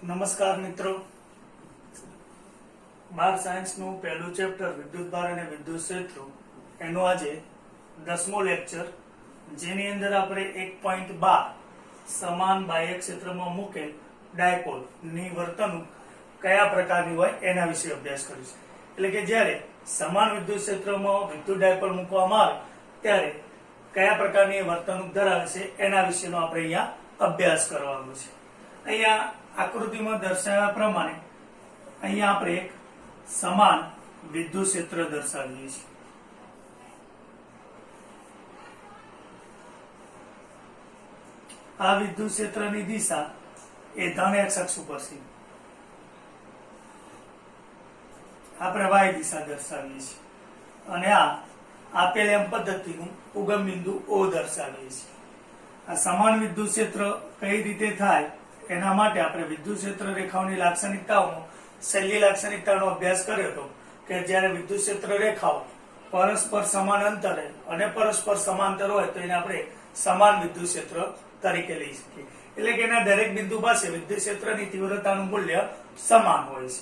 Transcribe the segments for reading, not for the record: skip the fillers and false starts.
નમસ્કાર મિત્રો, બાર સાયન્સનું પહેલું ચેપ્ટર વિદ્યુતભાર અને વિદ્યુત ક્ષેત્રો એનું આજે 10મો લેક્ચર, જેની અંદર આપણે 1.12 સમાન બાહ્ય ક્ષેત્રમાં મૂકેલ ડાયપોલ ની વર્તણૂક કયા પ્રકારની હોય એના વિશે અભ્યાસ કરીશું. એટલે કે જ્યારે સમાન વિદ્યુત ક્ષેત્રમાં વિદ્યુત ડાયપોલ મૂકવામાં આવે ત્યારે કયા પ્રકારની વર્તણૂક ધરાવે છે એના વિશેનો આપણે અહીંયા અભ્યાસ કરવાનો છે. અહીંયા આકૃતિમાં દર્શાવ્યા પ્રમાણે અહીંયા આપણે એક સમાન વિદ્યુત ક્ષેત્ર દર્શાવીએ છીએ. આ વિદ્યુત ક્ષેત્રની દિશા એ ધન એક્સ અક્ષ ઉપર છે. આપણે વાય દિશા દર્શાવીએ છીએ અને આ આપેલ એમ પદ્ધતિનું ઉગમ બિંદુ O દર્શાવીએ છીએ. આ સમાન વિદ્યુત ક્ષેત્ર કઈ રીતે થાય એના માટે આપણે વિદ્યુત ક્ષેત્ર રેખાઓની લાક્ષણિકતાઓનો શૈલી લાક્ષણિકતાનો અભ્યાસ કર્યો હતો કે જ્યારે વિદ્યુત ક્ષેત્ર રેખાઓ પરસ્પર સમાન અંતરે અને પરસ્પર સમાંતર હોય તો એને આપણે સમાન વિદ્યુત ક્ષેત્ર તરીકે લઈ શકીએ. એટલે કે એના દરેક બિંદુ પાસે વિદ્યુત ક્ષેત્રની તીવ્રતાનું મૂલ્ય સમાન હોય છે.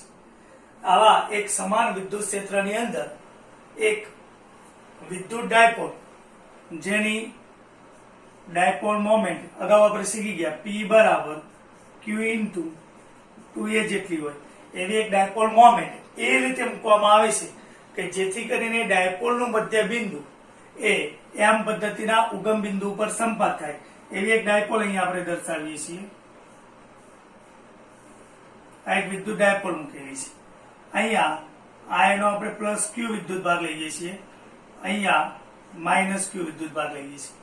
આવા એક સમાન વિદ્યુત ક્ષેત્રની અંદર એક વિદ્યુત ડાયપોલ, જેની ડાયપોલ મોમેન્ટ અગાઉ આપણે શીખી ગયા P બરાબર Q ઇન્ટુ 2a જેટલી હોય એવી એક ડાયપોલ મોમેન્ટ એ રીતે મૂકવામાં આવે છે કે જેથી કરીને ડાયપોલનું મધ્ય બિંદુ એ એમ પદ્ધતિના ઉગમ બિંદુ ઉપર સંપાત થાય એવી એક ડાયપોલ અહીંયા આપણે દર્શાવીએ છીએ. આ એક વિદ્યુત ડાયપોલ મૂકેલી છે. અહીંયા આ એનો આપણે પ્લસ Q વિદ્યુત ભાગ લઈએ છીએ, અહીંયા માઇનસ Q વિદ્યુત ભાગ લઈએ છીએ.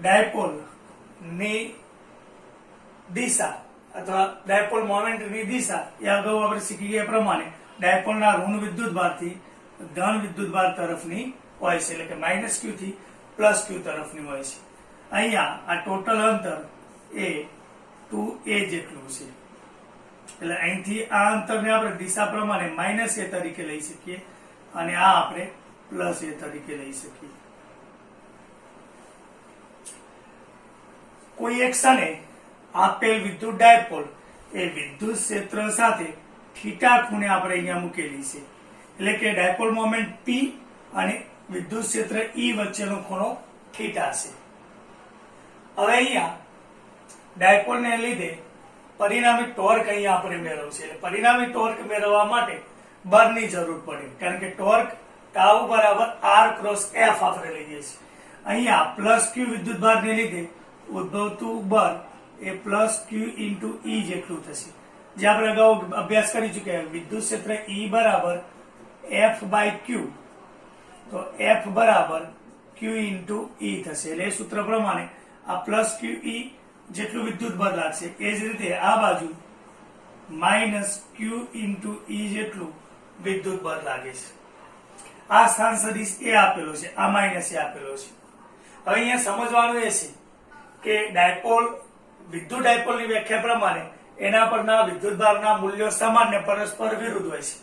ડાયપોલ ની દિશા અથવા ડાયપોલ મોમેન્ટની દિશા એ અગાઉ આપણે શીખી ગયા પ્રમાણે ડાયપોલના ઋણ વિદ્યુત ભારથી ધન વિદ્યુત ભાર તરફની હોય છે, એટલે કે માઇનસ Q થી પ્લસ Q તરફની હોય છે. અહીંયા આ ટોટલ અંતર એ 2a જેટલું છે, એટલે અહીંથી આ અંતરને આપણે દિશા પ્રમાણે માઇનસ a તરીકે લઈ શકીએ અને આ આપણે પ્લસ a તરીકે લઈ શકીએ. કોઈ એક ક્ષણે આપેલ વિદ્યુત ડાયપોલ એ વિદ્યુત ક્ષેત્ર સાથે થીટા ખૂણે આપણે અહીંયા મૂકેલી છે, એટલે કે ડાયપોલ મોમેન્ટ P અને વિદ્યુત ક્ષેત્ર E વચ્ચેનો ખૂણો થીટા છે. હવે અહીંયા ડાયપોલને લીધે પરિણામી ટોર્ક અહીંયા આપણે મેળવવું છે. એટલે પરિણામી ટોર્ક મેળવવા માટે બળની જરૂર પડે, કારણ કે ટોર્ક ટાઉ બરાબર R ક્રોસ F આપણે લઈએ છીએ. અહીંયા પ્લસ Q વિદ્યુત ભારને લીધે ઉદ્ભવતું બળ એ પ્લસ Q ઇન્ટુ E જેટલું થશે, જે આપણે અગાઉ અભ્યાસ કરી ચૂક્યા. વિદ્યુત ક્ષેત્ર E બરાબર F બાય Q, તો F બરાબર Q ઇન્ટુ E થશે. એટલે એ સૂત્ર પ્રમાણે આ પ્લસ Q E જેટલું વિદ્યુત બળ લાગશે, એ જ રીતે આ બાજુ માઇનસ Q ઇન્ટુ E જેટલું વિદ્યુત બળ લાગે છે. આ સ્થાન સદિશ એ આપેલો છે, આ માઇનસ એ આપેલો છે. હવે અહીંયા સમજવાનું એ છે કે ડાયપોલ વિદ્યુત ડાયપોલની વ્યાખ્યા પ્રમાણે એના પરના વિદ્યુત ભારના મૂલ્યો સમાન ને પરસ્પર વિરુદ્ધ હોય છે.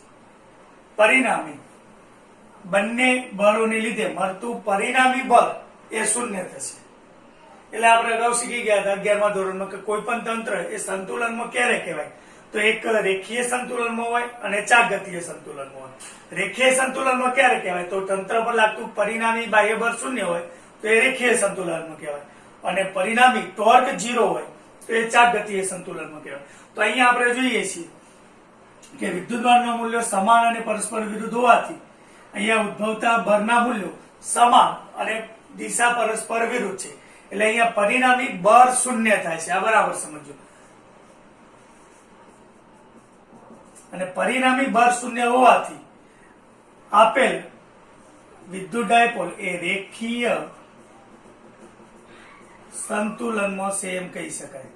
પરિણામી બંને બળોને લીધે મળતું પરિણામી બળ એ શૂન્ય થશે. એટલે આપણે અગાઉ શીખી ગયા હતા 11મા ધોરણમાં કે કોઈ પણ તંત્ર એ સંતુલનમાં ક્યારે કહેવાય, તો એક રેખીય સંતુલનમાં હોય અને ચાકગતીય સંતુલનમાં હોય. રેખીય સંતુલનમાં ક્યારે કહેવાય, તો તંત્ર પર લાગતું પરિણામી બાહ્ય બળ શૂન્ય હોય તો એ રેખીય સંતુલનમાં કહેવાય, અને પરિણામી ટોર્ક 0 હોય તો એ ચાકગતીય સંતુલનમાં કહેવાય. તો અહીંયા આપણે જોઈએ છીએ કે વિદ્યુતભારના મૂલ્યો સમાન અને પરસ્પર વિરુદ્ધ હોવાથી અહીંયા ઉદ્ભવતા બળના મૂલ્યો સમાન અને દિશા પરસ્પર વિરુદ્ધ છે, એટલે અહીંયા પરિણામી બળ શૂન્ય થાય છે. આ બરાબર સમજો. અને પરિણામી બળ શૂન્ય હોવાથી આપેલ વિદ્યુત ડાયપોલ એ રેખીય સંતુલનમાં છે એમ કહી શકાય.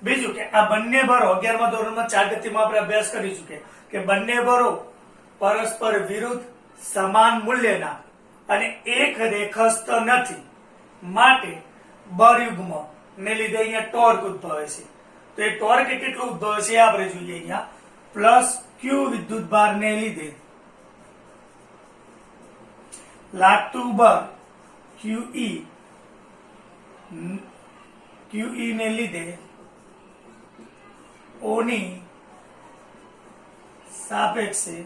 બીજું કે આ બંને બળો 11મા ધોરણમાં ચાકગતિમાં આપણે અભ્યાસ કરી ચૂક્યા કે બંને બળો પરસ્પર વિરુદ્ધ સમાન મૂલ્યના અને એક રેખસ્થ નથી, માટે બળયુગ્મ ને લીધે અહીંયા ટોર્ક ઉદ્ભવે છે. તો એ ટોર્ક કેટલું ઉદ્ભવે છે આપણે જોઈએ. અહીંયા પ્લસ Q વિદ્યુત ભારને લીધે લાગતું બળ QE QE ને લીધે O ની સાપેક્ષે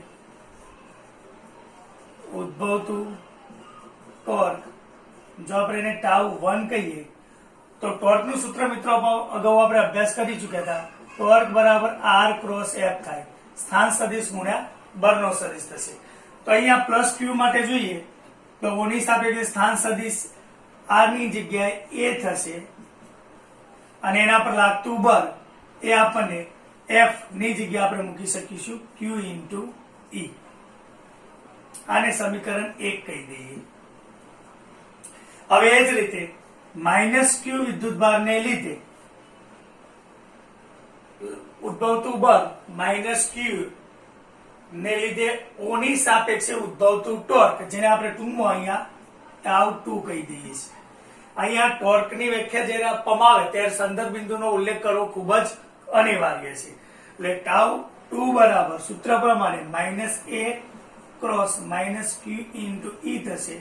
ઉદ્ભવતું ટોર્ક, જો આપણે એને ટાઉ 1 કહીએ તો ટોર્કનું સૂત્ર મિત્રો અગાઉ આપણે અભ્યાસ કરી ચૂક્યા હતા. ટોર્ક બરાબર R ક્રોસ F થાય, સ્થાન સદિશ ગુણ્યા બળનો સદિશ થશે. તો અહીંયા પ્લસ ક્યુ માટે જોઈએ તો O ની સાપેક્ષે સ્થાન સદિશ R ની જગ્યાએ A થશે અને એના પર લાગતું બળ એ આપણને F ની જગ્યાએ આપણે મૂકી શકીશું Q ઇન્ટુ E. આને સમીકરણ 1 કહી દઈએ. હવે એ જ રીતે માઇનસ ક્યુ વિદ્યુતભાર ને લીધે ઉદ્ભવતું બળ માઇનસ ક્યુ ને લીધે O ની સાપેક્ષે ઉદ્ભવતું ટોર્ક, જેને આપણે ટૂંકમાં અહીંયા ટાઉ 2 કહી દઈએ છીએ. અહીંયા ટોર્ક ની વ્યાખ્યા જ્યારે આપવામાં આવે ત્યારે સંદર્ભ બિંદુનો ઉલ્લેખ કરવો ખૂબ જ અનિવાર્ય છે. એટલે ટાઉ 2 બરાબર સૂત્ર પ્રમાણે minus A cross minus Q into E થશે,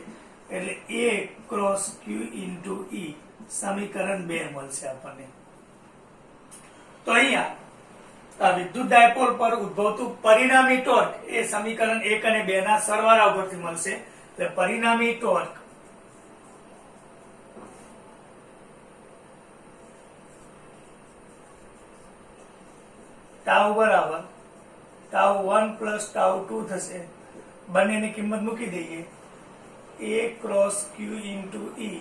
એટલે A cross Q into E સમીકરણ 2 મળશે આપણને. તો અહીંયા વિદ્યુત ડાયપોલ પર ઉદ્ભવતું પરિણામી ટોર્ક એ સમીકરણ 1 અને 2 ના સરવાળા ઉપરથી મળશે. એટલે પરિણામી ટોર્ક ટાઉ બરાબર ટાઉ 1 પ્લસ ટાઉ 2 થશે. બંનેની કિંમત મૂકી દઈએ. A cross Q into E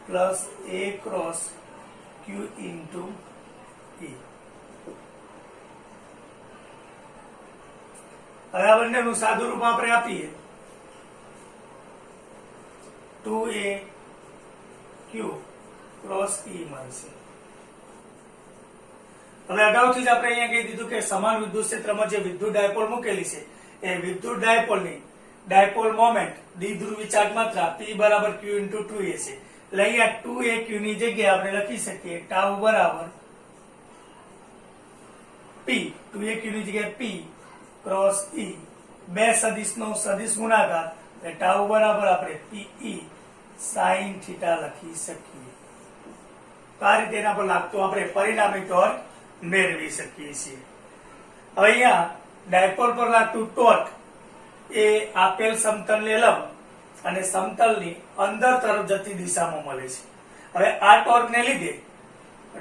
plus A cross Q into E. હવે આ બંનેનું સાદું રૂપ આપણે આપીએ 2A ક્યુ ક્રોસ E મળશે. હવે અગાઉથી જ આપણે અહીંયા કહી દીધું કે સમાન વિદ્યુત ક્ષેત્રમાં જે વિદ્યુત ડાયપોલ મૂકેલી છે એ વિદ્યુત ડાયપોલની ડાયપોલ મોમેન્ટ દ્વિધ્રુવી ચાર્જ માત્રા P બરાબર Q ઇન્ટુ 2A છે. એટલે અહીંયા 2A Q ની જગ્યાએ આપણે લખી શકીએ ટાઉ બરાબર P, 2A Q ની જગ્યાએ P ક્રોસ E, બે સદિશનો સદિશ ગુણાકાર એટલે ટાઉ બરાબર આપણે PE sin થીટા લખી શકીએ. તો આ રીતે એના પર લાગતું આપણે પરિણામી ટોર્ક મેળવી શકીએ છીએ. હવે અહીંયા ડાયપોલ પર લાગતું ટોર્ક એ આપેલ સમતલને લંબ અને સમતલની અંદર તરફ જતી દિશામાં મળે છે. હવે આ ટોર્કને લીધે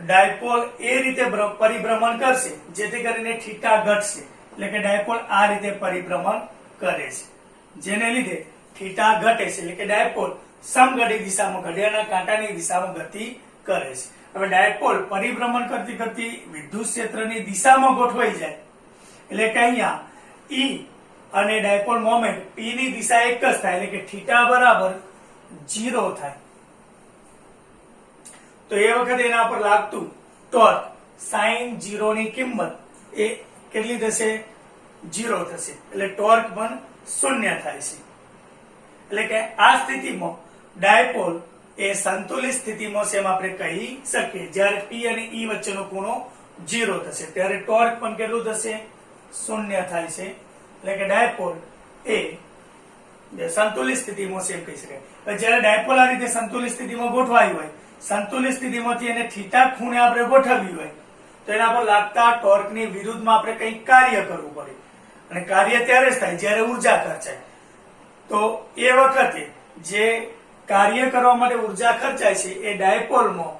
ડાયપોલ એ રીતે પરિભ્રમણ કરશે જેથી કરીને થીટા ઘટશે. એટલે કે ડાયપોલ આ રીતે પરિભ્રમણ કરે છે, જેને લીધે થીટા ઘટે છે. એટલે કે ડાયપોલ સમઘટિત દિશામાં ઘડિયાળના કાંટાની દિશામાં ગતિ કરે છે. હવે ડાયપોલ પરિભ્રમણ કરતી કરતી વિદ્યુત ક્ષેત્રની દિશામાં ગોઠવાઈ જાય એટલે કે અહીંયા E અને ડાયપોલ મોમેન્ટ P ની દિશા એક જ થાય, એટલે કે થીટા બરાબર 0 થાય. તો એ વખતે એના પર લાગતું ટોર્ક sin 0 ની કિંમત એ કેટલી થશે? 0 થશે. એટલે ટોર્ક પણ શૂન્ય થાય છે. એટલે કે આ સ્થિતિમાં ડાયપોલ એ સંતુલિત સ્થિતિમાં છે એમ આપણે કહી શકીએ. જ્યારે P અને E વચ્ચેનો ખૂણો 0 થશે ત્યારે ટોર્ક પણ કેટલું થશે? શૂન્ય થાય છે. એટલે કે ડાયપોલ એ સંતુલિત સ્થિતિમાં છે એમ કહી શકાય. જ્યારે ડાયપોલ આ રીતે સંતુલિત સ્થિતિમાં ગોઠવાયું હોય, સંતુલિત સ્થિતિમાંથી એને થીટા ખૂણે આપણે ગોઠવ્યું હોય તો એના પર લાગતા ટોર્કની વિરુદ્ધમાં આપણે કંઈક કાર્ય કરવું પડે. અને કાર્ય ત્યારે જ થાય જ્યારે ઉર્જા ખર્ચાય. તો એ વખતે જે કાર્ય કરવા માટે ઉર્જા ખર્ચાય છે એ ડાયપોલમાં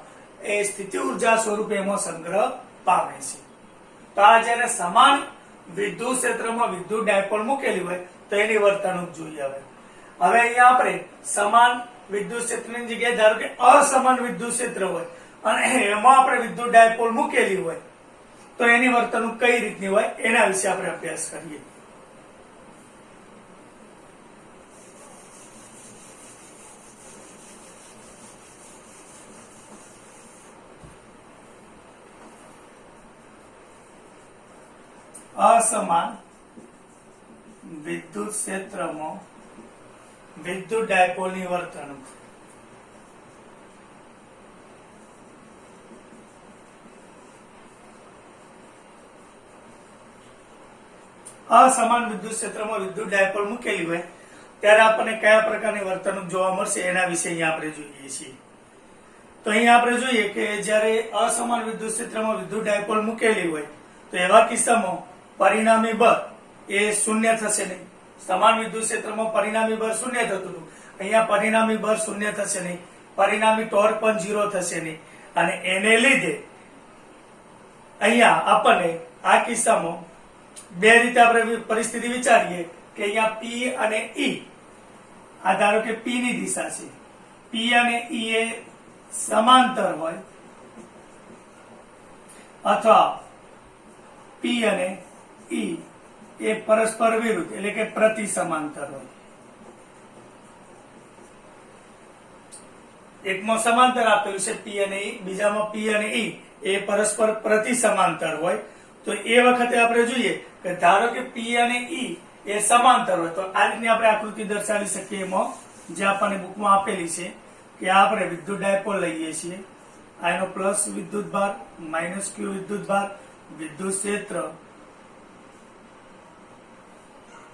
એ સ્થિતિ ઉર્જા સ્વરૂપે એમાં સંગ્રહ પામે છે. તો આ જ્યારે સમાન વિદ્યુત ક્ષેત્રમાં વિદ્યુત ડાયપોલ મૂકેલી હોય તો એની વર્તણૂક જોઈએ. હવે અહીંયા આપણે સમાન વિદ્યુત ક્ષેત્રની જગ્યાએ ધારો કે અસમાન વિદ્યુત ક્ષેત્ર હોય અને એમાં આપણે વિદ્યુત ડાયપોલ મૂકેલી હોય તો એની વર્તણૂક કઈ રીતની હોય એના વિશે આપણે અભ્યાસ કરીએ. અસમાન વિદ્યુત ક્ષેત્રમાં વિદ્યુત ડાયપોલની વર્તણૂક. અસમાન વિદ્યુત ક્ષેત્રમાં વિદ્યુત ડાયપોલ મૂકેલી હોય ત્યારે આપણને કયા પ્રકારની વર્તણૂક જોવા મળશે એના વિશે અહીંયા આપણે જોઈએ છીએ. તો તો અહીંયા આપણે જોઈએ કે જ્યારે અસમાન વિદ્યુત ક્ષેત્રમાં વિદ્યુત ડાયપોલ મૂકેલી હોય તો એવા કિસ્સામાં પરિણામી બળ એ શૂન્ય થશે નહીં. સમાન વિદ્યુત ક્ષેત્રમાં પરિણામી બળ શૂન્ય થતું હતું, અહીંયા પરિણામી બળ શૂન્ય થશે નહીં, પરિણામી ટોર્ક પણ 0 થશે નહીં. અને એને લીધે અહીંયા આપણને આ કિસ્સામાં બે રીતે આપણે પરિસ્થિતિ વિચારીએ કે અહીંયા P અને E, આ ધારો કે P ની દિશા છે, P અને E એ સમાંતર હોય અથવા P અને E એ પરસ્પર વિરુદ્ધ એટલે કે પ્રતિ સમાંતર હોય. એકમાં સમાંતર આપેલું છે P અને E, બીજામાં P અને E એ પરસ્પર પ્રતિ સમાંતર હોય. તો એ વખતે આપણે જોઈએ કે ધારો કે P અને E એ સમાંતર હોય તો આ રીતની આપણે આકૃતિ દર્શાવી શકીએ. એમાં જે આપણને બુકમાં આપેલી છે કે આપણે વિદ્યુત ડાયપોલ લઈએ છીએ, આ એનો પ્લસ વિદ્યુત ભાર, માઇનસ Q વિદ્યુત ભાર, વિદ્યુત ક્ષેત્ર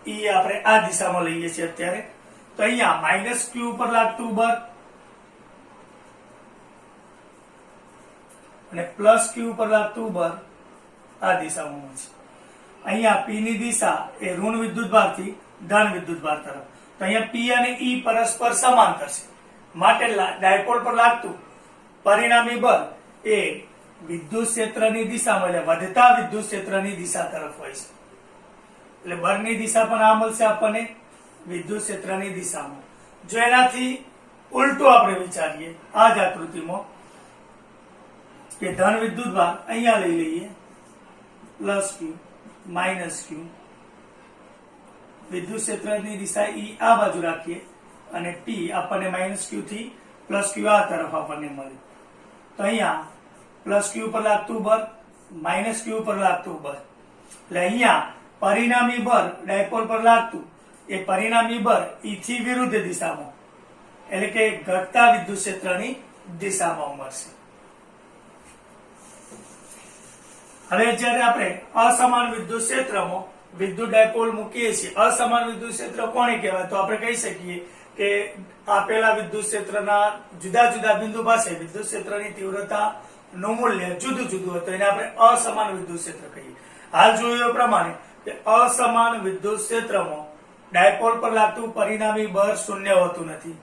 E આપણે આ દિશામાં લઈએ છીએ અત્યારે. તો અહીંયા માઇનસ Q ઉપર લાગતું બળ અને પ્લસ Q ઉપર લાગતું બળ આ દિશામાં છે. અહીંયા P ની દિશા એ ઋણ વિદ્યુત ભારથી ધન વિદ્યુત ભાર તરફ. તો અહીંયા P અને E પરસ્પર સમાંતર છે, માટે ડાયપોલ પર લાગતું પરિણામી બળ એ વિદ્યુત ક્ષેત્રની દિશામાં એટલે વધતા વિદ્યુત ક્ષેત્રની દિશા તરફ હોય છે. એટલે બળની દિશા પણ આ મળશે આપણને વિદ્યુત ક્ષેત્રની દિશામાં. જો એનાથી ઉલટું આપણે વિચારીએ આ જ આકૃતિમાં કે ધન વિદ્યુત ભાર અહીંયા લઈ લઈએ, પ્લસ Q માઇનસ Q, વિદ્યુત ક્ષેત્રની દિશા E આ બાજુ રાખીએ અને P આપણને માઇનસ Q થી પ્લસ Q આ તરફ આપણને મળે. તો અહીંયા પ્લસ Q પર લાગતું બળ, માઇનસ Q પર લાગતું બળ, એટલે અહીંયા પરિણામી બળ ડાયપોલ પર લાગતું એ પરિણામી બળ E થી વિરુદ્ધ દિશામાં એટલે કે ઘટતા વિદ્યુત ક્ષેત્રની દિશામાં મળશે. હવે જ્યારે આપણે અસમાન વિદ્યુત ક્ષેત્રમાં વિદ્યુત ડાયપોલ મૂકીએ છીએ, અસમાન વિદ્યુત ક્ષેત્ર કોને કહેવાય? તો આપણે કહી શકીએ કે આપેલા વિદ્યુત ક્ષેત્રના જુદા જુદા બિંદુ પાસે વિદ્યુત ક્ષેત્રની તીવ્રતાનું મૂલ્ય જુદું જુદું હોય તો એને આપણે અસમાન વિદ્યુત ક્ષેત્ર કહીએ. હાલ જોયું એ પ્રમાણે કે અસમાન વિદ્યુત ક્ષેત્રમાં ડાયપોલ પર લાગતું પરિણામી બળ શૂન્ય હોતું નથી,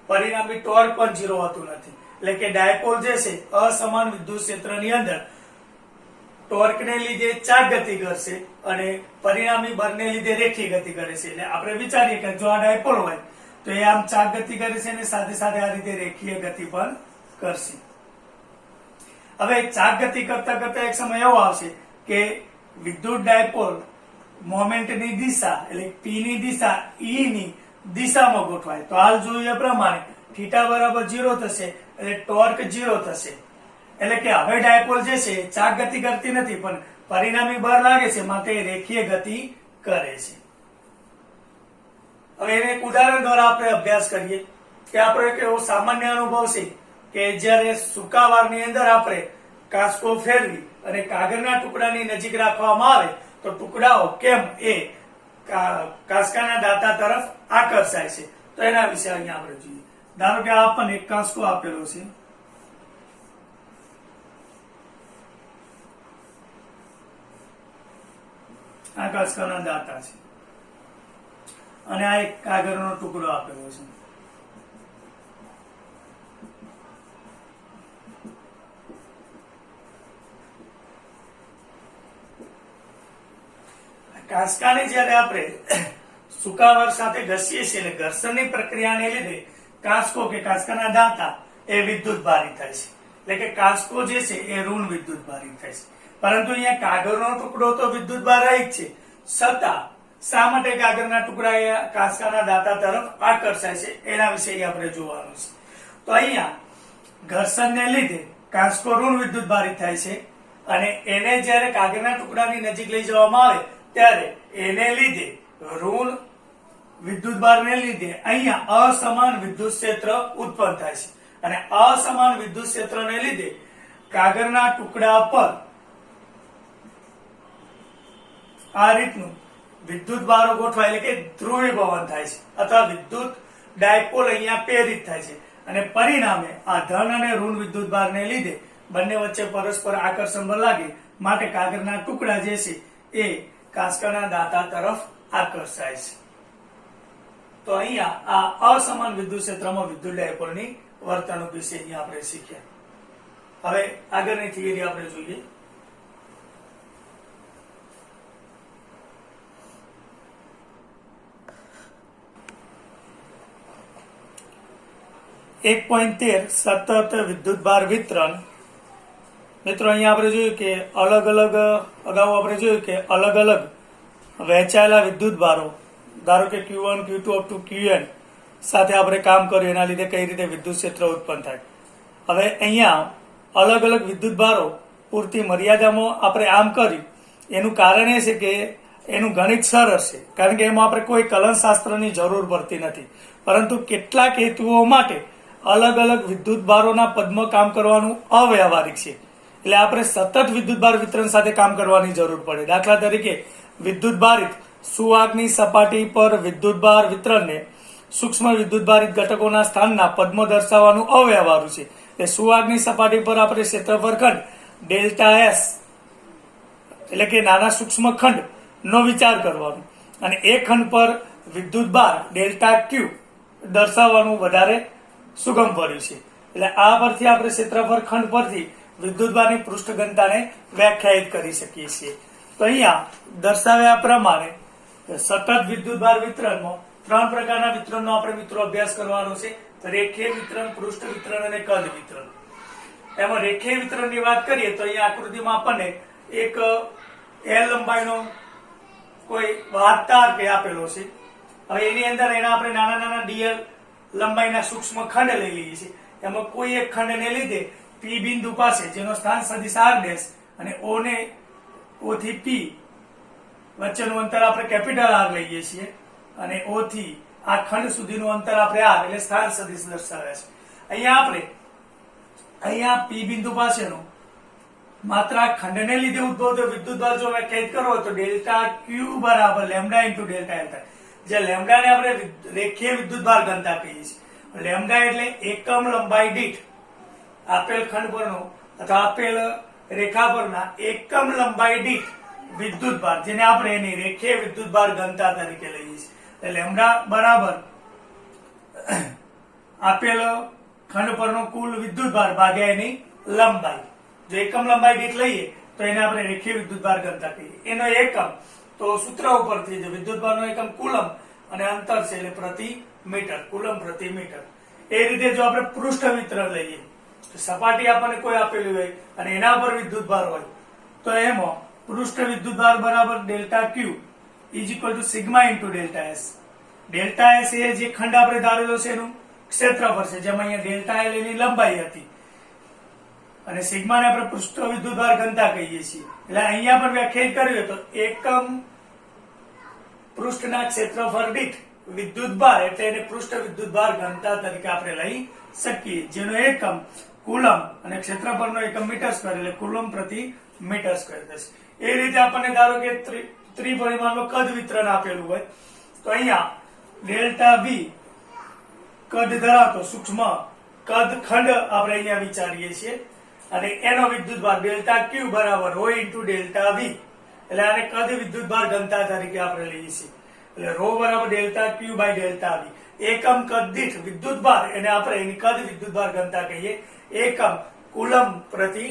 પરિણામી ટોર્ક પણ 0 હોતું નથી. એટલે કે ડાયપોલ જે છે અસમાન વિદ્યુત ક્ષેત્રની અંદર ટોર્કને લીધે ચાક ગતિ કરશે અને પરિણામી બળને લીધે રેખીય ગતિ કરે છે. એટલે આપણે વિચારીએ કે જો આ ડાયપોલ હોય તો એ આમ ચાક ગતિ કરે છે અને સાથે સાથે આ રીતે રેખીય ગતિ પણ કરશે. હવે ચાક ગતિ કરતા કરતા એક સમય એવો આવશે કે વિદ્યુત ડાયપોલ મોમેન્ટની દિશા એટલે P ની દિશા E ની દિશામાં ગોઠવાય. તો હાલ જોયું એ પ્રમાણે થીટા બરાબર 0 થશે એટલે ટોર્ક 0 થશે. એટલે કે હવે ડાયપોલ જે છે ચાક ગતિ કરતી નથી પણ પરિણામી બળ લાગે છે માટે રેખીય ગતિ કરે છે. હવે એને એક ઉદાહરણ દ્વારા આપણે અભ્યાસ કરીએ કે આપણો એક એવો સામાન્ય અનુભવ છે કે જ્યારે સુકાવારની અંદર આપણે કાંસકો ફેરવી અને કાગળના ટુકડાની નજીક રાખવામાં આવે તો ટુકડાઓ કેમ એ કાંસકાના દાંતા તરફ આકર્ષાય છે. તો એના વિશે અહીંયા આપણે જોઈએ. ધારો કે આપણને એક કાંસકો આપેલો છે, આ કાંસકાના દાંતા છે અને આ એક કાગળનો ટુકડો આપેલો છે. કાંસકાને જ્યારે આપણે સુકાવાર સાથે ઘસીએ છીએ એટલે ઘર્ષણની પ્રક્રિયાને લીધે કાંસકો કે કાંસકાના દાંતા એ વિદ્યુત ભારી થાય છે. એટલે કે કાંસકો જે છે એ ઋણ વિદ્યુત ભારી થાય છે. પરંતુ અહીંયા કાગળનો ટુકડો તો વિદ્યુત ભારી જ છે, છતાં શા માટે કાગળના ટુકડા એ કાંસકાના દાંતા તરફ આકર્ષાય છે એના વિશે આપણે જોવાનું છે. તો અહીંયા ઘર્ષણને લીધે કાંસકો ઋણ વિદ્યુત ભારી થાય છે અને એને જ્યારે કાગળના ટુકડાની નજીક લઈ જવામાં આવે ત્યારે એને લીધે ઋણ વિદ્યુત ભારને લીધે અહીંયા અસમાન વિદ્યુત ક્ષેત્ર ઉત્પન્ન થાય છે અને અસમાન વિદ્યુત ક્ષેત્રને લીધે કાગળના ટુકડા પર આ રીતનું વિદ્યુત ભારો ગોઠવાય એટલે કે ધ્રુવીભવન થાય છે અથવા વિદ્યુત ડાયપોલ અહીંયા પ્રેરિત થાય છે. અને પરિણામે આ ધન અને ઋણ વિદ્યુત ભારને લીધે બંને વચ્ચે પરસ્પર આકર્ષણ બળ લાગે, માટે કાગળના ટુકડા જે છે એ કાંસકાના દાંતા તરફ આકર્ષાય છે. તો અહીંયા આ અસમાન વિદ્યુત ક્ષેત્રમાં વિદ્યુત ડાયપોલની વર્તણૂક વિશે અહીંયા આપણે શીખ્યા. હવે આગળની થિયરી આપણે જોઈએ. સતત વિદ્યુત ભાર વિતરણ. મિત્રો અહીંયા આપણે જોયું કે અલગ અલગ અગાઉ આપણે જોયું કે અલગ અલગ વહેંચાયેલા વિદ્યુત ભારો, ધારો કે Q1 Q2 up to Qn સાથે આપણે કામ કર્યું, એના લીધે કઈ રીતે વિદ્યુત ક્ષેત્ર ઉત્પન્ન થાય. હવે અહીંયા અલગ અલગ વિદ્યુત ભારો પૂરતી મર્યાદામાં આપણે આમ કર્યું, એનું કારણ એ છે કે એનું ગણિત સરળ છે, કારણ કે એમાં આપણે કોઈ કલનશાસ્ત્રની જરૂર પડતી નથી, પરંતુ કેટલાક હેતુઓ માટે અલગ અલગ વિદ્યુત ભારોના પદમાં કામ કરવાનું અવ્યાવહારિક છે, એટલે આપણે સતત વિદ્યુત ભાર વિતરણ સાથે કામ કરવાની જરૂર પડે. દાખલા તરીકે વિદ્યુત ભારિત સુવાહકની સપાટી પર વિદ્યુત ભાર વિતરણને સૂક્ષ્મ વિદ્યુત ભારિત ઘટકોના સ્થાનના પદમાં દર્શાવવાનું અવ્યવહારુ છે. એટલે સુવાહકની સપાટી પર આપણે ક્ષેત્રફળ ખંડ ડેલ્ટા એસ એટલે કે નાના સૂક્ષ્મ ખંડ નો વિચાર કરવાનો, અને એ ખંડ પર વિદ્યુત ભાર ડેલ્ટા ક્યુ દર્શાવવાનું વધારે સુગમ પડ્યું છે. એટલે આ પરથી આપણે ક્ષેત્રફળ ખંડ પરથી વિદ્યુત ભારની પૃષ્ઠ ઘનતાને વ્યાખ્યાયિત કરી શકીએ છીએ. તો અહીંયા દર્શાવ્યા પ્રમાણે સતત વિદ્યુત ભાર વિતરણમાં 3 પ્રકારના વિતરણનો આપણે મિત્રો અભ્યાસ કરવાનો છે. રેખીય વિતરણ, પૃષ્ઠ વિતરણ અને કદ વિતરણ. એમાં રેખીય વિતરણની વાત કરીએ તો અહીંયા આકૃતિમાં આપણને એક L લંબાઈનો કોઈ વાહકતાર આપેલો છે. હવે એની અંદર એના આપણે નાના નાના dl લંબાઈના સૂક્ષ્મ ખંડ લઈ લઈએ છીએ. એમાં કોઈ એક ખંડને લીધે P બિંદુ પાસે, જેનો સ્થાન સદિશ r ડેશ અને O થી P વચ્ચેનું અંતર આપણે કેપિટલ R લઈએ છીએ, અને O થી આ ખંડ સુધીનું અંતર આપણે R એટલે સ્થાન સદિશ દર્શાવ્યા છે. અહીંયા P બિંદુ પાસેનો માત્ર આ ખંડને લીધે ઉદ્ભવતો વિદ્યુત ભાર જો વ્યાખ્યાયિત કરવો તો ડેલ્ટા ક્યુ બરાબર લેમ્ડા ઇન્ટુ ડેલ્ટા એલ થાય, જે લેમ્ડાને આપણે રેખીય વિદ્યુત ભાર ઘનતા કહીએ છીએ. લેમ્ડા એટલે એકમ લંબાઈ દીઠ આપેલ ખંડ પરનો અથવા આપેલ રેખા પરના એકમ લંબાઈ દીઠ વિદ્યુત ભાર, જેને આપણે એની રેખીય વિદ્યુત ભાર ઘનતા તરીકે લઈએ છીએ. લેમ્ડા બરાબર આપેલ ખંડ પરનો કુલ વિદ્યુત ભાર ભાગ્યા એની લંબાઈ. જો એકમ લંબાઈ દીઠ લઈએ તો એને આપણે રેખીય વિદ્યુત ભાર ઘનતા કહીએ. એનો એકમ તો સૂત્ર ઉપરથી જે વિદ્યુત ભારનો એકમ કુલમ અને અંતર છે એટલે પ્રતિ મીટર, કુલમ પ્રતિ મીટર. એ રીતે જો આપણે પૃષ્ઠ વિતરણ લઈએ તો સપાટી આપણને કોઈ આપેલી હોય અને એના પર વિદ્યુત ભાર હોય તો એમાં પૃષ્ઠ વિદ્યુત ભાર બરાબર delta Q is equal to sigma into delta S. Delta S એ જે ખંડ આપણે ધારેલો છે એનું ક્ષેત્રફળ છે, જેમાં અહીંયા ડેલ્ટા એલ એની લંબાઈ હતી, અને સિગ્માને આપણે પૃષ્ઠ વિદ્યુત ભાર ઘનતા કહીએ છીએ. એટલે અહીંયા પણ વ્યાખ્યાયિત કર્યું તો એકમ પૃષ્ઠના ક્ષેત્રફળ દીઠ વિદ્યુત ભાર એટલે એને પૃષ્ઠ વિદ્યુત ભાર ઘનતા તરીકે આપણે લઈ શકીએ, જેનો એકમ કુલમ અને ક્ષેત્રફળનો એકમ મીટર સ્ક્વેર એટલે કુલમ પ્રતિ મીટર સ્ક્વેર થશે. એ રીતે આપણને ધારો કે ત્રિપરિમાણમાં કદ વિતરણ આપેલું હોય તો અહીંયા ડેલ્ટા વી કદ ધરાવતો સૂક્ષ્મ કદ ખંડ આપણે અહીંયા વિચારીએ છીએ, અને એનો વિદ્યુત ભાર ડેલ્ટા ક્યુ બરાબર રો ઇન્ટુ ડેલ્ટા વી, એટલે આને કદ વિદ્યુત ભાર ઘનતા તરીકે આપણે લઈએ છીએ. એટલે રો બરાબર delta Q by delta V, એકમ કદ દીઠ વિદ્યુત ભાર એને આપણે એની કદ વિદ્યુત ભાર ઘનતા કહીએ, એકમ કુલમ પ્રતિ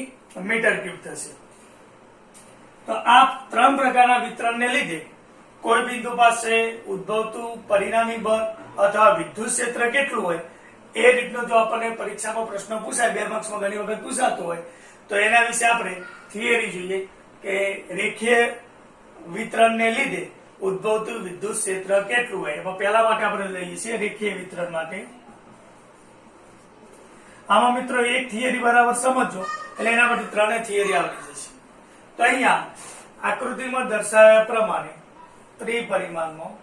મીટર ક્યુબ થશે. તો આ 3 પ્રકારના વિતરણને લીધે કોઈ બિંદુ પાસે ઉદ્ભવતું પરિણામી બળ અથવા વિદ્યુત ક્ષેત્ર કેટલું હોય એ રીતનો જો આપણને પરીક્ષામાં પ્રશ્ન પૂછાય, 2 માર્ક્સમાં ઘણી વખત પૂછાતો હોય તો એના વિશે આપણે થિયરી જોઈએ કે રેખીય વિતરણને લીધે ઉદ્ભવતું વિદ્યુત ક્ષેત્ર કેટલું હોય. એમાં પહેલા માટે આપણે લઈએ છીએ રેખીય વિતરણ માટે. આમાં મિત્રો એક થિયરી બરાબર સમજો એટલે એના પછી 3 થિયરી આવડી જશે. તો અહીંયા આકૃતિમાં દર્શાવ્યા પ્રમાણે ત્રિપરિમાણમાં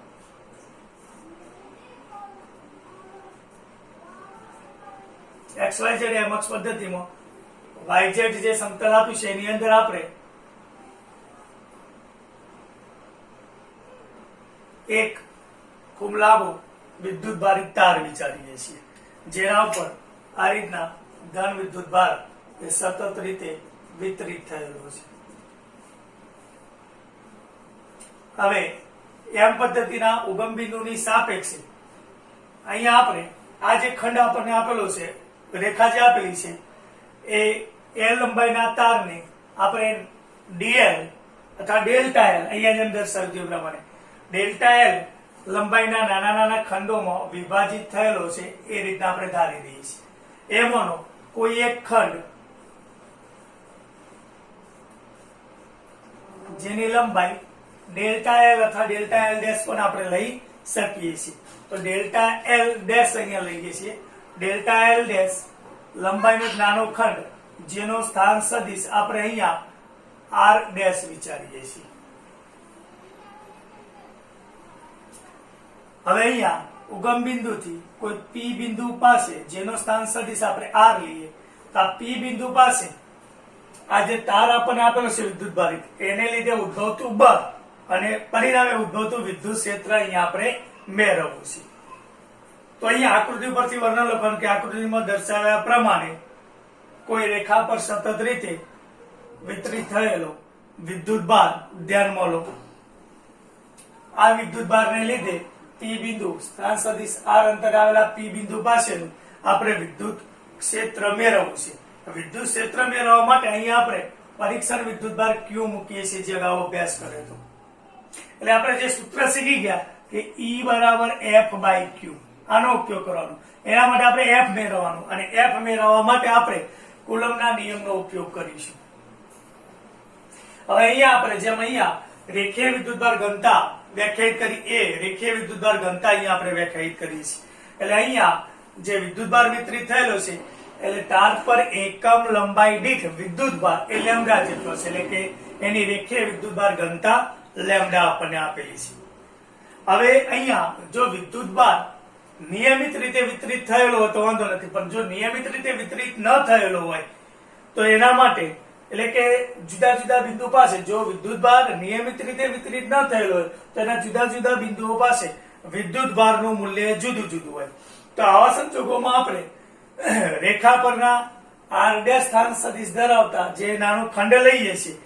XYZ એમ અક્ષ પદ્ધતિમાં YZ જે સમતલ આપ્યું છે એની અંદર આપણે એક ખૂબ લાંબો વિદ્યુત ભારિત તાર વિચારીએ છીએ, જેના ઉપર આ રીતના ધન વિદ્યુત ભાર એ સતત રીતે વિતરિત થયેલો છે. હવે એમ પદ્ધતિના ઉગમ બિંદુની સાપેક્ષે અહીંયા આપણે આ જે ખંડ આપણને આપેલો છે, રેખા જે આપેલી છે, એ એલ લંબાઈના તારને આપણે ડીએલ અથવા ડેલ્ટા એલ, અહીંયા જેમ દર્શાવ્યું તે પ્રમાણે ડેલ્ટા એલ લંબાઈના નાના નાના ખંડોમાં વિભાજિત થયેલો છે એ રીતના આપણે ધારી દઈએ છીએ. એમાંનો કોઈ એક ખંડ જેની લંબાઈ ડેલ્ટા એલ અથવા ડેલ્ટા એલ ડેશ પણ આપણે લઈ શકીએ છીએ. તો ડેલ્ટા એલ ડેશ અહીંયા લઈએ છીએ. ડેલ્ટા એલ ડેશ લંબાઈનો એક નાનો ખંડ જેનો સ્થાન સદિશ આપણે અહીંયા આર ડેશ વિચારીએ છીએ. હવે અહીંયા ઉગમ બિંદુથી કોઈ પી બિંદુ પાસે જેનો સ્થાન સદિશ આપણે આર લઈએ તો આ પી બિંદુ પાસે આ જે તાર આપણને આપેલો છે વિદ્યુત ભારિત, એને લીધે ઉદ્ભવતું બળ અને પરિણામે ઉદ્ભવતું વિદ્યુત ક્ષેત્ર અહીંયા આપણે મેળવવું છે. તો અહીંયા આકૃતિ પરથી વર્ણન લખવાનું કે આકૃતિમાં દર્શાવ્યા પ્રમાણે કોઈ રેખા પર સતત રીતે વિતરિત થયેલો વિદ્યુત ભાર ધ્યાનમાં લો. આ વિદ્યુત ભારને લીધે પી બિંદુ સ્થાન સદિશ આર અંતરે આવેલા પી બિંદુ પાસેનું આપણે વિદ્યુત ક્ષેત્ર મેળવવું છે. વિદ્યુત ક્ષેત્ર મેળવવા માટે અહીંયા આપણે પરીક્ષણ વિદ્યુત ભાર ક્યુ મૂકીએ છીએ, જે અગાઉ અભ્યાસ કર્યો હતો. એટલે આપણે જે સૂત્ર શીખી ગયા કે E બરાબર F બાય ક્યુ, આનો ઉપયોગ કરવાનો. એના માટે આપણે F મેળવવાનું અને F મેળવવા માટે આપણે કુલમ્બના નિયમનો ઉપયોગ કરીશું. હવે અહીંયા આપણે જેમ અહીંયા રેખીય વિદ્યુતભાર ઘનતા વ્યાખ્યાયિત કરી એ રેખીય વિદ્યુતભાર ઘનતા અહીંયા આપણે વ્યાખ્યાયિત કરી છે. એટલે અહીંયા જે વિદ્યુતભાર વિતરિત થયેલો છે એટલે તાર પર એકમ લંબાઈ દીઠ વિદ્યુતભાર એ લેમ્ડા જેટલો છે, એટલે કે એની રેખીય વિદ્યુતભાર ઘનતા લેમ્ડા આપણને આપેલી છે. હવે અહીંયા જો વિદ્યુતભાર નિયમિત રીતે વિતરિત થયેલો હોય તો વાંધો નથી, પણ જો નિયમિત રીતે વિતરિત ન થયેલો હોય તો એના માટે એટલે કે જુદા જુદા બિંદુ પાસે જો વિદ્યુતભાર નિયમિત રીતે વિતરિત ન થયેલો હોય તો એના જુદા જુદા બિંદુઓ પાસે વિદ્યુતભારનું મૂલ્ય જુદું જુદું હોય. તો આવા સંજોગોમાં આપણે રેખા પરના આર ડેશ સ્થાન સદિશ ધરાવતા જે નાનો ખંડ લઈએ છીએ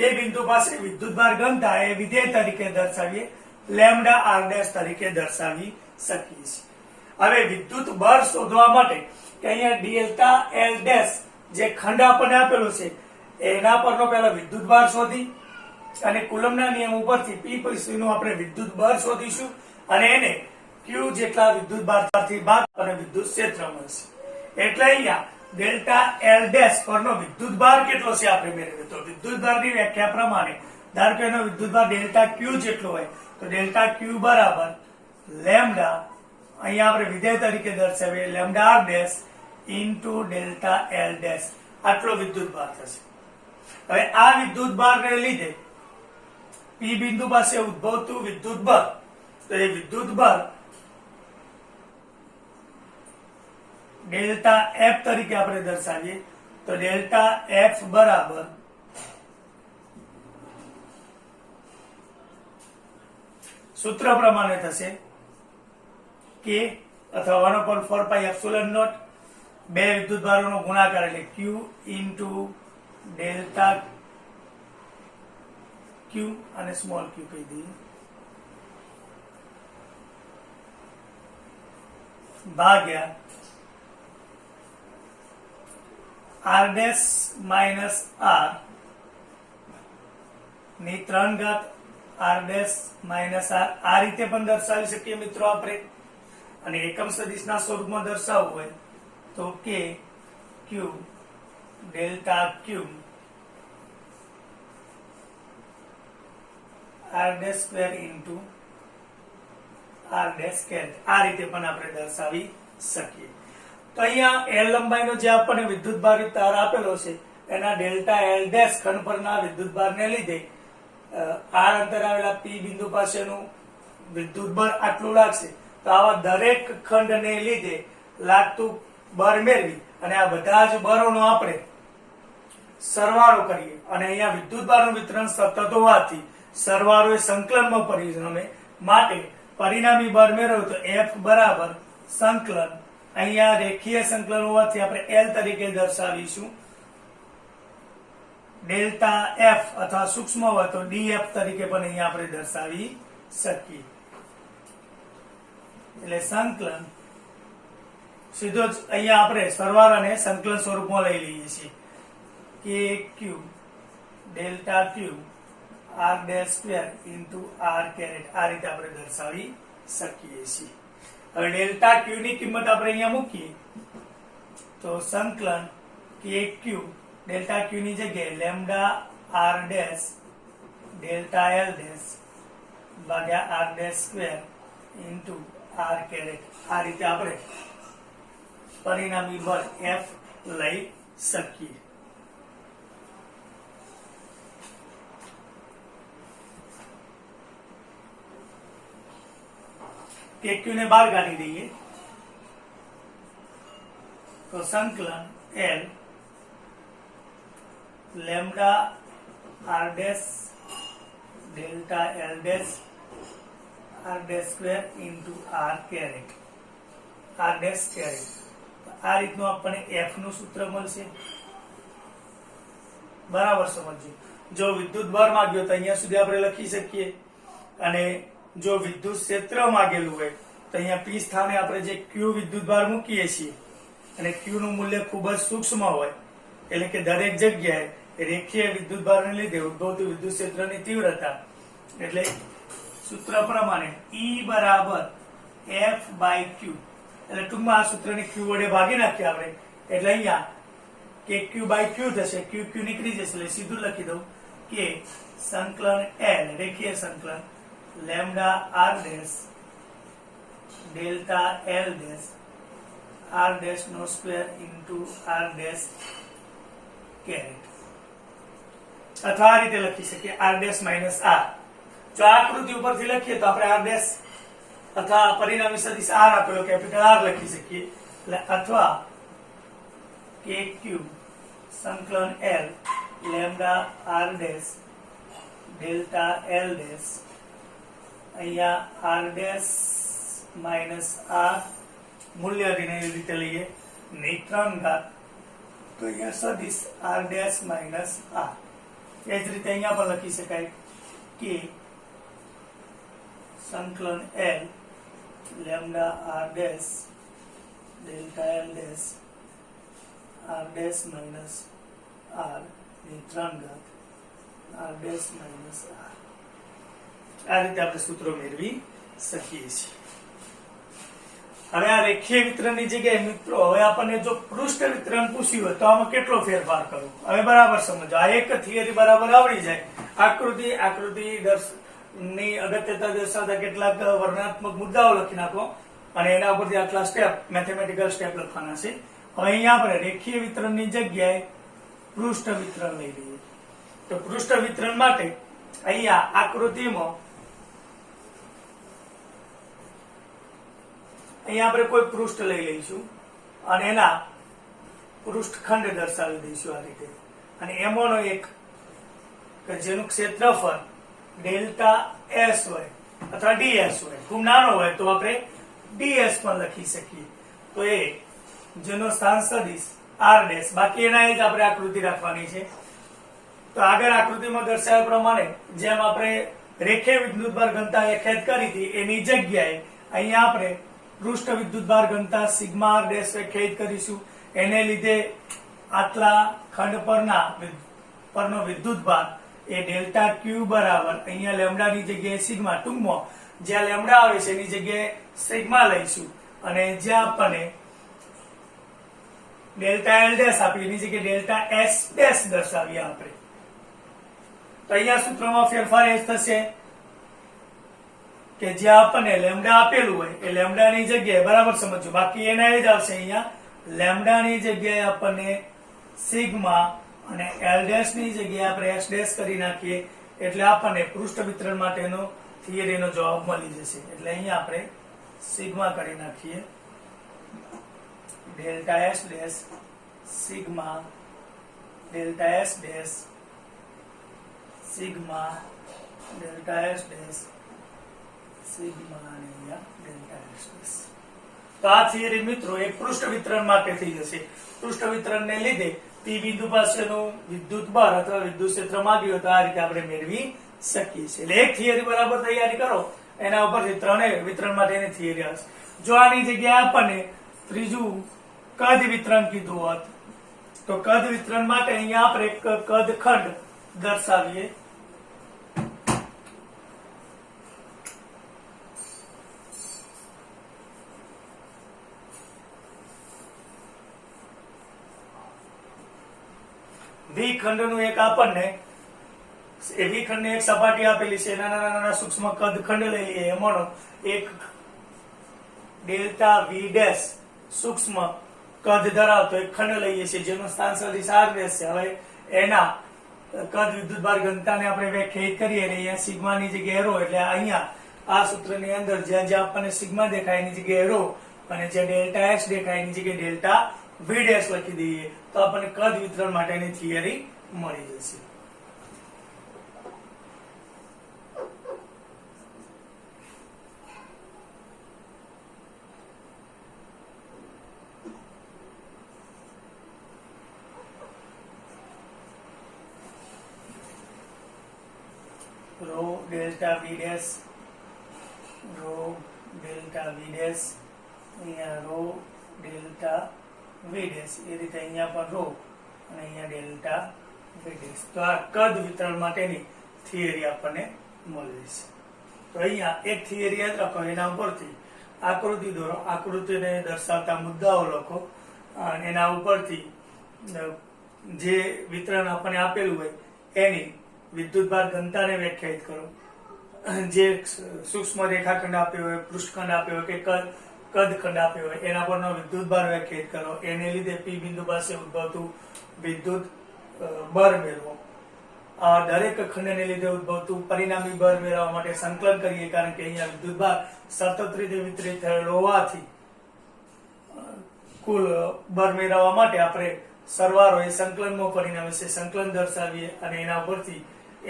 એ બિંદુ પાસે વિદ્યુતભાર ઘનતા એ વિધેય તરીકે દર્શાવીએ લેમ્ડા આર ડેશ તરીકે દર્શાવી શકીએ છીએ. હવે વિદ્યુત બળ શોધવા માટે કે અહીંયા ડેલ્ટા એલ ડેશ જે ખંડ આપણને આપેલો છે એના પરનો પહેલા વિદ્યુત ભાર શોધી અને કુલમ્બના નિયમ ઉપરથી પી નું આપણે વિદ્યુત બળ શોધીશું અને એને ક્યુ જેટલા વિદ્યુત ભારથી ભાગ અને વિદ્યુત ક્ષેત્ર મળશે. એટલે અહીંયા ડેલ્ટા એલ ડેશ પરનો વિદ્યુત ભાર કેટલો છે આપણે મેળવીએ તો વિદ્યુત ભારની વ્યાખ્યા પ્રમાણે ધારો કે એનો વિદ્યુત ભાર ડેલ્ટા ક્યુ જેટલો હોય તો ડેલ્ટા ક્યુ બરાબર લેમ્ડા, અહીંયા આપણે વિધેય તરીકે દર્શાવીએ lambda R dash into delta L dash, આટલો વિદ્યુત ભાર થશે. હવે આ વિદ્યુત ભારને લીધે પી બિંદુ પાસે ઉદ્ભવતું વિદ્યુત બળ, તો એ વિદ્યુત બળ ડેલ્ટા એફ તરીકે આપણે દર્શાવીએ તો ડેલ્ટા એફ બરાબર સૂત્ર પ્રમાણે થશે કે અથવા 1/4πε0 બે વિદ્યુત ભારોનો ગુણાકાર એટલે ક્યુ ઇન્ટુ ડેલ્ટા ક્યુ અને સ્મોલ ક્યુ કહી દઈએ ભાગ્યા આર ડેશ માઇનસ આર ની 3 ઘાત આર ડેશ માઇનસ આર, આ રીતે પણ દર્શાવી શકીએ મિત્રો આપણે. અને એકમ સદિશના સ્વરૂપમાં દર્શાવવું હોય તો K Q delta Q R dash square into R dash square, આ રીતે પણ આપણે દર્શાવી શકીએ. તો અહીંયા એલ લંબાઈનો જે આપણને વિદ્યુત ભારિત તાર આપેલો છે એના ડેલ્ટા એલ ડેશ ખંડ પરના વિદ્યુત ભારને લીધે આર અંતર આવેલા પી બિંદુ પાસેનું વિદ્યુત બળ આટલું લાગશે. તો આવા દરેક ખંડને લીધે લાગતું બળ મેળવી અને આ બધા જ બળોનો આપણે સરવાળો કરીએ અને અહીંયા વિદ્યુત ભારનું વિતરણ સતત હોવાથી સરવાળો એ સંકલનમાં પરિણમે માટે પરિણામી બળ મેળવ્યું તો એફ બરાબર સંકલન અહીંયા રેખીય સંકલન હોવાથી આપણે એલ તરીકે દર્શાવીશું. ડેલ્ટા એફ અથવા સૂક્ષ્મ હોય તો ડીએફ તરીકે પણ અહીંયા આપણે દર્શાવી શકીએ. એટલે સંકલન સીધો જ અહીંયા આપણે સરવાળાને સંકલન સ્વરૂપમાં લઈ લઈએ છીએ. K Q delta Q R dash square into R caret આ રીતે આપણે દર્શાવી શકીએ છીએ. હવે ડેલ્ટા ક્યુ ની કિંમત આપણે અહીંયા મૂકીએ તો સંકલન કે ક્યુ ડેલ્ટા ક્યુ ની જગ્યાએ lambda R dash delta L dash ભાગ્યા R dash square into R caret આ રીતે આપણે પરિણામી બળ એફ લઈ શકીએ. કે ક્યુ ને બહાર કાઢી દઈએ તો સંકલન L lambda R dash delta L dash R dash square into R caret R dash caret આ રીતનું આપણને એફ નું સૂત્ર મળશે. બરાબર સમજો. જો વિદ્યુત ભાર માંગ્યો તો અહીંયા સુધી આપણે લખી શકીએ અને જો વિદ્યુત ક્ષેત્ર માંગેલું હોય તો અહીંયા પી સ્થાને આપણે જે ક્યુ વિદ્યુત ભાર મૂકીએ છીએ અને ક્યુ નું મૂલ્ય ખૂબ જ સૂક્ષ્મ હોય એટલે કે દરેક જગ્યાએ રેખીય વિદ્યુત ભારને લીધે ઉદ્ભવતું વિદ્યુત ક્ષેત્રની તીવ્રતા એટલે સૂત્ર પ્રમાણે E બરાબર F બાય Q એટલે ટૂંકમાં આ સૂત્રને Q વડે ભાગી નાખીએ આપણે એટલે અહીંયા કે Q બાય Q થશે. Q નીકળી જશે એટલે સીધું લખી દઉં કે સંકલન L રેખીય સંકલન lambda R dash delta L dash R dash નો square into R dash caret અથવા આ રીતે લખી શકીએ આર ડેશ માઇનસ આર. જો આ આકૃતિ ઉપરથી લખીએ તો આપણે આર ડેશ અથવા પરિણામી સદિશ આર આપેલો કેપિટલ આર લખી શકીએ એટલે અથવા કે ક્યુ સંકલન L lambda R dash delta L dash અહીંયા આર ડેશ માઇનસ આર મૂલ્ય રીતે લઈએ ની 3 ઘાત તો અહીંયા સદિશ આર ડેશ માઇનસ આર. એ જ રીતે અહીંયા પણ લખી શકાય કે સંકલન L lambda R dash delta L dash R dash minus R ની 3 ઘાત આર ડેશ માઇનસ આર. આ રીતે આપણે સૂત્રો મેળવી શકીએ છીએ. હવે આ રેખીય વિતરણની જગ્યાએ મિત્રો હવે આપણને જો પૃષ્ઠ વિતરણ પૂછ્યું હોય તો આમાં કેટલો ફેરફાર કરવો હવે બરાબર સમજો. આ એક થિયરી બરાબર આવડી જાય. આકૃતિ ની અગત્યતા દર્શાવતા કેટલાક વર્ણનાત્મક મુદ્દાઓ લખી નાખો અને એના ઉપરથી આટલા સ્ટેપ મેથેમેટિકલ સ્ટેપ લખવાના છે. હવે અહીંયા આપણે રેખીય વિતરણની જગ્યાએ પૃષ્ઠ વિતરણ લઈ લઈએ તો પૃષ્ઠ વિતરણ માટે અહીંયા આકૃતિમાં અહીંયા આપણે કોઈ પૃષ્ઠ લઈ લઈશું અને એના પૃષ્ઠખંડ દર્શાવી દઈશું આ રીતે અને એમાંનો એક કે જેનું ક્ષેત્રફળ ડેલ્ટા એસ હોય અથવા ડીએસ હોય ખૂબ નાનો હોય તો આપણે ડીએસ પણ લખી શકીએ. તો એ જેનો સ્થાન સદિશ આર ડેશ બાકી એના જ આપણે આકૃતિ રાખવાની છે. તો આગળ આકૃતિમાં દર્શાવ્યા પ્રમાણે જેમ આપણે રેખીય વિદ્યુતભાર ઘનતા વ્યાખ્યાયિત કરી હતી એની જગ્યાએ અહીંયા આપણે પૃષ્ઠ વિદ્યુતભાર ઘનતા સિગ્મા આર ડેશ વ્યાખ્યાયિત કરીશું. એને લીધે આટલા ખંડ પરનો વિદ્યુતભાર એ ડેલ્ટા ક્યુ બરાબર અહીંયા લેમ્ડાની જગ્યાએ સિગ્મા ટૂંકમાં જ્યાં લેમ્ડા આવે છે એની જગ્યાએ સિગ્મા લઈશું અને જ્યાં આપણને ડેલ્ટા એલ ડેશ આપી એની જગ્યાએ ડેલ્ટા એસ ડેશ દર્શાવીએ આપણે. તો અહીંયા સૂત્રમાં ફેરફાર એ થશે કે જ્યાં આપણને લેમ્ડા આપેલું હોય એ લેમ્ડાની જગ્યાએ બરાબર સમજો બાકી એના એ જ આવશે. અહીંયા લેમ્ડાની જગ્યાએ આપણને સિગ્મા અને એલ ડેશ ની જગ્યાએ આપણે એસ ડેશ કરી નાખીએ એટલે આપણને પૃષ્ઠ વિતરણ માટેનો થિયરીનો જવાબ મળી જશે. એટલે અહીંયા આપણે સિગ્મા કરી નાખીએ delta S dash sigma delta S dash sigma delta S dash sigma અને અહીંયા ડેલ્ટા એસ ડેશ. તો આ થિયરી મિત્રો એક પૃષ્ઠ વિતરણ માટે થઈ જશે. પૃષ્ઠ વિતરણને લીધે પી બિંદુ પાસેનું વિદ્યુત બળ અથવા વિદ્યુત ક્ષેત્ર માંગ્યું તો આ રીતે આપણે મેળવી શકીએ છીએ. એટલે એક થિયરી બરાબર તૈયારી કરો, એના ઉપરથી ત્રણેય વિતરણ માટેની થિયરી આવશે. જો આની જગ્યાએ આપણને ત્રીજું કદ વિતરણ કીધું હોત તો કદ વિતરણ માટે અહીંયા આપણે એક કદ ખંડ દર્શાવીએ. વિખંડનું એક આપણને વિખંડની એક સપાટી આપેલી છે, નાના નાના સૂક્ષ્મ કદ ખંડ લઈ લઈએ. એમાંનો એક ડેલ્ટા વી ડેશ સૂક્ષ્મ કદ ધરાવતો એક ખંડ લઈએ છીએ જેનું સ્થાન સદિશ r ડેશ છે. હવે એના કદ વિદ્યુતભાર ઘનતાને આપણે વ્યાખ્યાયિત કરીએ એટલે અહીંયા સિગ્માની જગ્યાએ રો, એટલે અહીંયા આ સૂત્રની અંદર જ્યાં જ્યાં આપણને સિગ્મા દેખાય એની જગ્યાએ રો અને જે ડેલ્ટા એસ દેખાય એની જગ્યાએ ડેલ્ટા વી ડેશ લખી દઈએ તો આપણને કદ વિતરણ માટેની થિયરી મળી જશે. Rho delta V dash, rho delta V dash, અહીંયા રો ડેલ્ટા વી ડેશ, એ રીતે અહીંયા પણ રો અને અહીંયા ડેલ્ટા વી ડેશ. તો આ કદ વિતરણ માટેની થિયરી આપણને મળી છે. તો અહીંયા એક થિયરી યાદ રાખો, એના ઉપરથી આકૃતિ દોરો, આકૃતિને દર્શાવતા મુદ્દાઓ લખો અને એના ઉપરથી જે વિતરણ આપણને આપેલું હોય એની વિદ્યુતભાર ઘનતાને વ્યાખ્યાયિત કરો. જે સૂક્ષ્મ રેખાખંડ આપ્યો હોય, પૃષ્ઠખંડ આપ્યો હોય કે કદ ખંડ આપ્યો હોય એના પરનો વિદ્યુતભાર વ્યાખ્યાયિત કરો. એને લીધે પી બિંદુ પાસે ઉદ્ભવતું વિદ્યુત બળ મેળવો. આ દરેક ખંડને લીધે ઉદ્ભવતું પરિણામી બળ મેળવવા માટે સંકલન કરીએ, કારણ કે અહીંયા વિદ્યુતભાર સતત રીતે વિતરિત થયેલો હોવાથી કુલ બળ મેળવવા માટે આપણે સરવાળો એ સંકલનમાં પરિણમે છે. સંકલન દર્શાવીએ અને એના ઉપરથી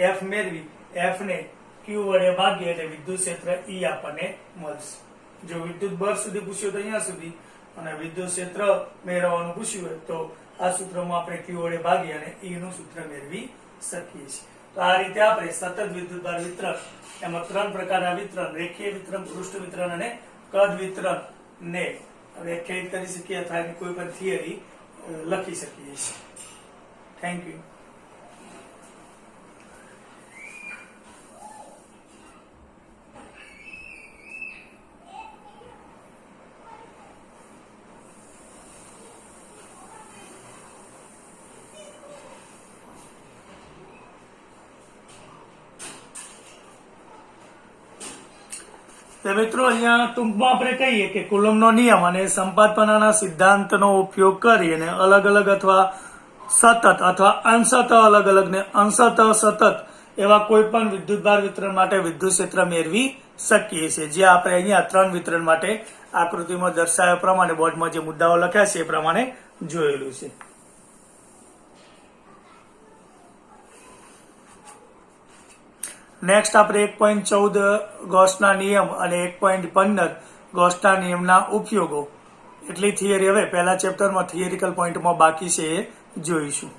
એફ મેળવી એફ ને ક્યુ વડે ભાગીએ એટલે વિદ્યુત ક્ષેત્ર ઈ આપણને મળશે. જો વિદ્યુત બળ સુધી પૂછ્યું તો અહીંયા સુધી અને વિદ્યુત ક્ષેત્ર મેળવવાનું પૂછ્યું હોય તો આ સૂત્રમાં આપણે ક્યુ વડે ભાગી અને ઈ નું સૂત્ર મેળવી શકીએ છીએ. તો આ રીતે આપણે સતત વિદ્યુતભાર વિતરણ, એમાં ત્રણ પ્રકારના વિતરણ, રેખીય વિતરણ, પૃષ્ઠ વિતરણ અને કદ વિતરણ ને વ્યાખ્યાયિત કરી શકીએ અથવા એની કોઈ પણ થિયરી લખી શકીએ છીએ. Thank you. તો મિત્રો અહીંયા ટૂંકમાં આપણે કહીએ કે કુલમ્બનો નિયમ અને સંપાદપનાના સિદ્ધાંતનો ઉપયોગ કરી અને અલગ અલગ અથવા સતત અથવા અંશતઃ અલગ અલગ ને અંશતઃ સતત એવા કોઈ પણ વિદ્યુતભાર વિતરણ માટે વિદ્યુત ક્ષેત્ર મેળવી શકીએ છીએ. જે આપણે અહીંયા ત્રણ વિતરણ માટે આકૃતિમાં દર્શાવ્યા પ્રમાણે બોર્ડમાં જે મુદ્દાઓ લખ્યા છે એ પ્રમાણે જોયેલું છે. નેક્સ્ટ આપણે 1.14 ગૌસના નિયમ અને 1.15 ગૌસના નિયમના ઉપયોગો એટલી થિયરી હવે પહેલા ચેપ્ટરમાં થિયરિકલ પોઈન્ટમાં બાકી છે એ જોઈશું.